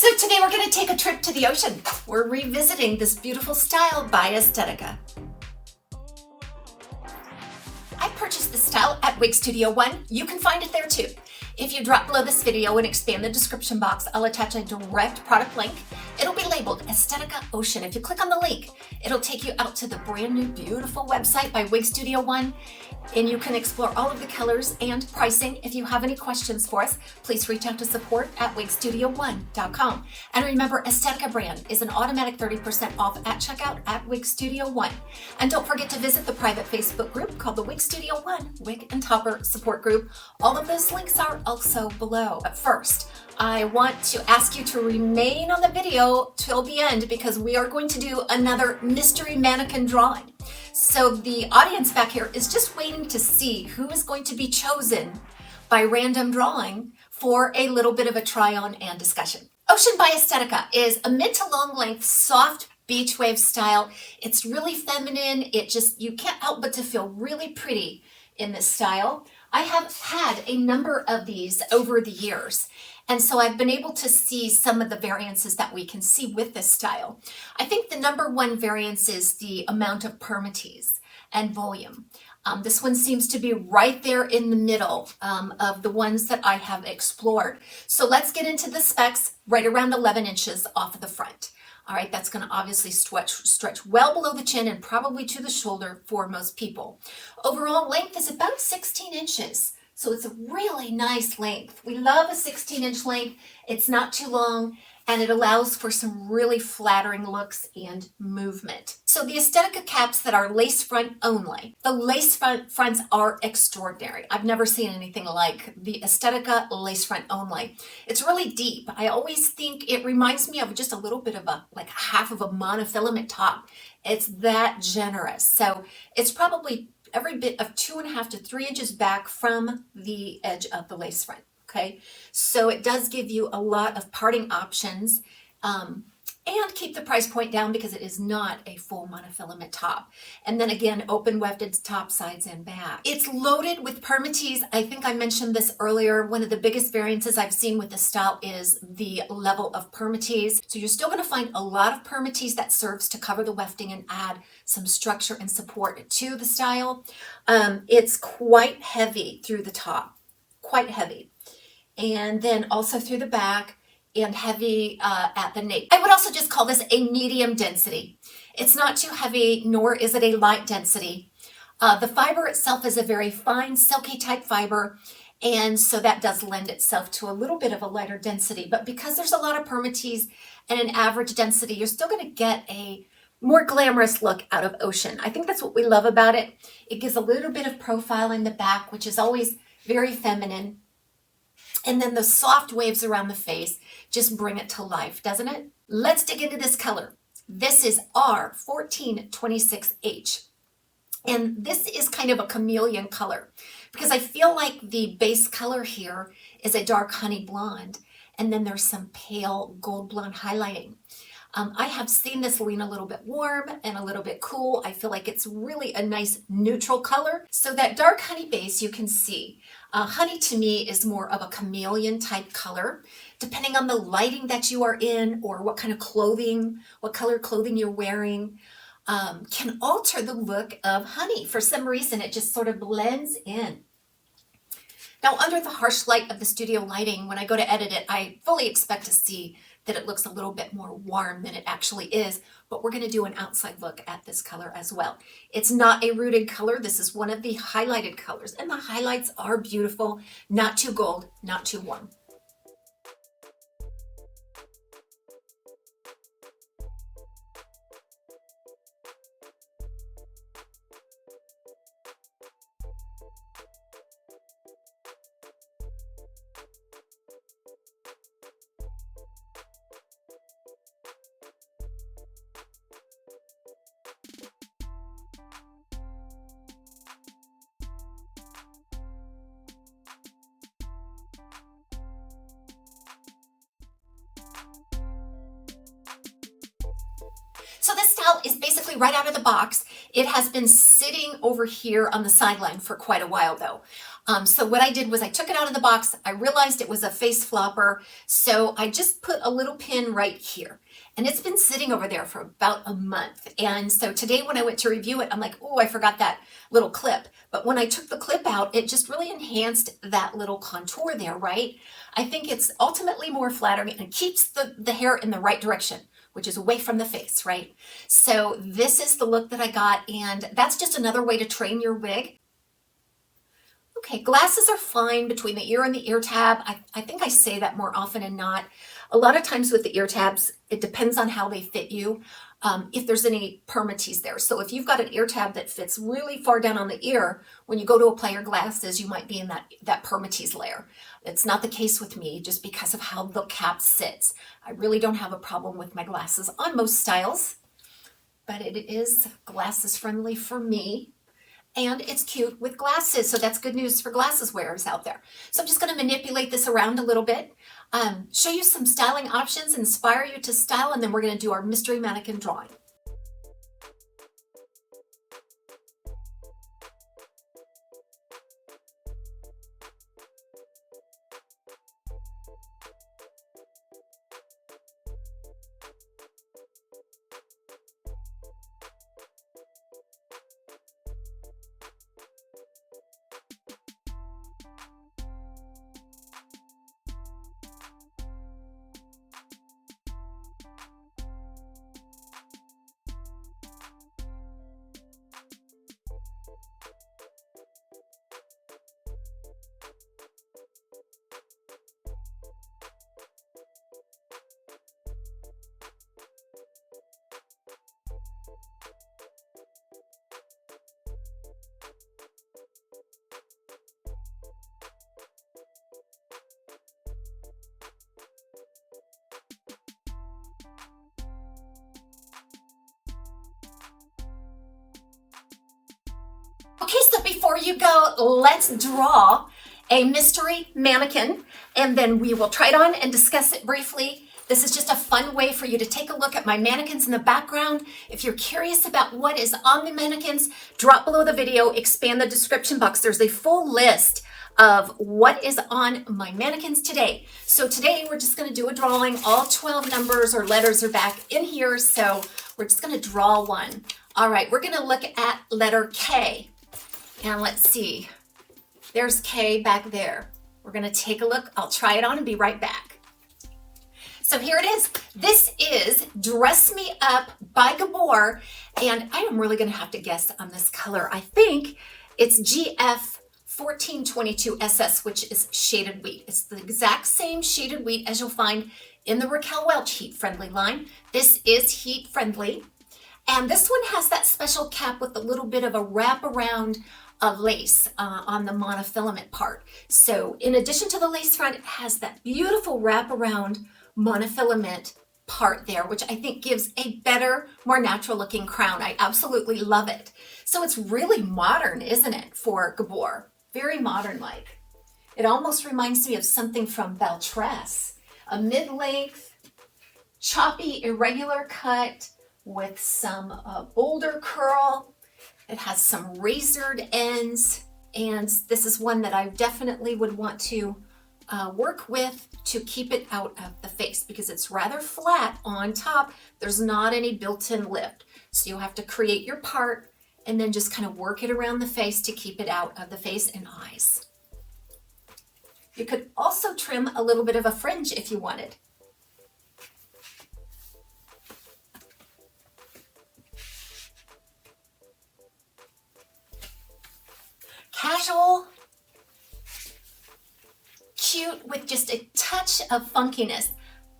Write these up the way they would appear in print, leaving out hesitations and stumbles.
So today we're going to take a trip to the ocean. We're revisiting this beautiful style by Estetica. I purchased this style at Wig Studio One. You can find it there too. If you drop below this video and expand the description box, I'll attach a direct product link. It'll be labeled Estetica Ocean. If you click on the link, it'll take you out to the brand new beautiful website by Wig Studio One, and you can explore all of the colors and pricing. If you have any questions for us, please reach out to support@wigstudio1.com. And remember, Estetica brand is an automatic 30% off at checkout at Wig Studio One. And don't forget to visit the private Facebook group called the Wig Studio One Wig and Topper Support Group. All of those links are also below. But first, I want to ask you to remain on the video till the end because we are going to do another mystery mannequin drawing. So the audience back here is just waiting to see who is going to be chosen by random drawing for a little bit of a try on and discussion. Ocean by Estetica is a mid to long length soft beach wave style. It's really feminine. You can't help but to feel really pretty in this style. I have had a number of these over the years, and so I've been able to see some of the variances that we can see with this style. I think the number one variance is the amount of permatease and volume. This one seems to be right there in the middle of the ones that I have explored. So let's get into the specs. Right around 11 inches off of the front. All right, that's going to obviously stretch well below the chin and probably to the shoulder for most people. Overall length is about 16 inches. So it's a really nice length. We love a 16-inch length. It's not too long, and it allows for some really flattering looks and movement. So the Estetica caps that are lace front only. The lace fronts are extraordinary. I've never seen anything like the Estetica lace front only. It's really deep. I always think it reminds me of just a little bit of like half of a monofilament top. It's that generous. So it's probably every bit of 2.5 to 3 inches back from the edge of the lace front. Okay, so it does give you a lot of parting options and keep the price point down because it is not a full monofilament top. And then again, open wefted top, sides, and back. It's loaded with permatease. I think I mentioned this earlier. One of the biggest variances I've seen with this style is the level of permatease. So you're still going to find a lot of permatease that serves to cover the wefting and add some structure and support to the style. It's quite heavy through the top, quite heavy. And then also through the back and heavy at the nape. I would also just call this a medium density. It's not too heavy, nor is it a light density. The fiber itself is a very fine, silky type fiber, and so that does lend itself to a little bit of a lighter density. But because there's a lot of permatease and an average density, you're still going to get a more glamorous look out of Ocean. I think that's what we love about it. It gives a little bit of profile in the back, which is always very feminine. And then the soft waves around the face just bring it to life, doesn't it? Let's dig into this color. This is R1426H. And this is kind of a chameleon color because I feel like the base color here is a dark honey blonde. And then there's some pale gold blonde highlighting. I have seen this lean a little bit warm and a little bit cool. I feel like it's really a nice neutral color. So that dark honey base you can see. Honey to me is more of a chameleon type color. Depending on the lighting that you are in or what kind of clothing, what color clothing you're wearing, can alter the look of honey. For some reason, it just sort of blends in. Now, under the harsh light of the studio lighting, when I go to edit it, I fully expect to see that it looks a little bit more warm than it actually is, but we're going to do an outside look at this color as well. It's not a rooted color. This is one of the highlighted colors, and the highlights are beautiful, not too gold, not too warm. So this style is basically right out of the box. It has been sitting over here on the sideline for quite a while though. So what I did was I took it out of the box. I realized it was a face flopper. So I just put a little pin right here. And it's been sitting over there for about a month. And so today when I went to review it, I'm like, oh, I forgot that little clip. But when I took the clip out, it just really enhanced that little contour there, right? I think it's ultimately more flattering and keeps the hair in the right direction, which is away from the face, right? So this is the look that I got, and that's just another way to train your wig. Okay, glasses are fine between the ear and the ear tab. I think I say that more often than not. A lot of times with the ear tabs, it depends on how they fit you, if there's any permatease there. So if you've got an ear tab that fits really far down on the ear, when you go to apply your glasses, you might be in that permatease layer. It's not the case with me just because of how the cap sits. I really don't have a problem with my glasses on most styles, but it is glasses friendly for me. And it's cute with glasses, so that's good news for glasses wearers out there. So I'm just going to manipulate this around a little bit, show you some styling options, inspire you to style, and then we're going to do our mystery mannequin drawing. Okay, so before you go, let's draw a mystery mannequin, and then we will try it on and discuss it briefly. This is just a fun way for you to take a look at my mannequins in the background. If you're curious about what is on the mannequins, drop below the video, expand the description box. There's a full list of what is on my mannequins today. So today we're just going to do a drawing. All 12 numbers or letters are back in here, so we're just going to draw one. All right, we're going to look at letter K. And let's see, there's K back there. We're gonna take a look. I'll try it on and be right back. So here it is. This is Dress Me Up by Gabor. And I am really gonna have to guess on this color. I think it's GF 1422 SS, which is shaded wheat. It's the exact same shaded wheat as you'll find in the Raquel Welch Heat Friendly line. This is heat friendly. And this one has that special cap with a little bit of a wraparound of lace on the monofilament part. So in addition to the lace front, it has that beautiful wraparound monofilament part there, which I think gives a better, more natural looking crown. I absolutely love it. So it's really modern, isn't it, for Gabor? Very modern like. It almost reminds me of something from Beltress, a mid-length, choppy, irregular cut with some boulder curl. It has some razored ends, and this is one that I definitely would want to work with to keep it out of the face because it's rather flat on top. There's not any built-in lift. So you'll have to create your part and then just kind of work it around the face to keep it out of the face and eyes. You could also trim a little bit of a fringe if you wanted. Casual, cute with just a touch of funkiness.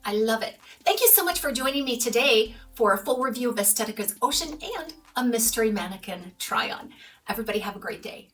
I love it. Thank you so much for joining me today for a full review of Estetica's Ocean and a mystery mannequin try-on. Everybody have a great day.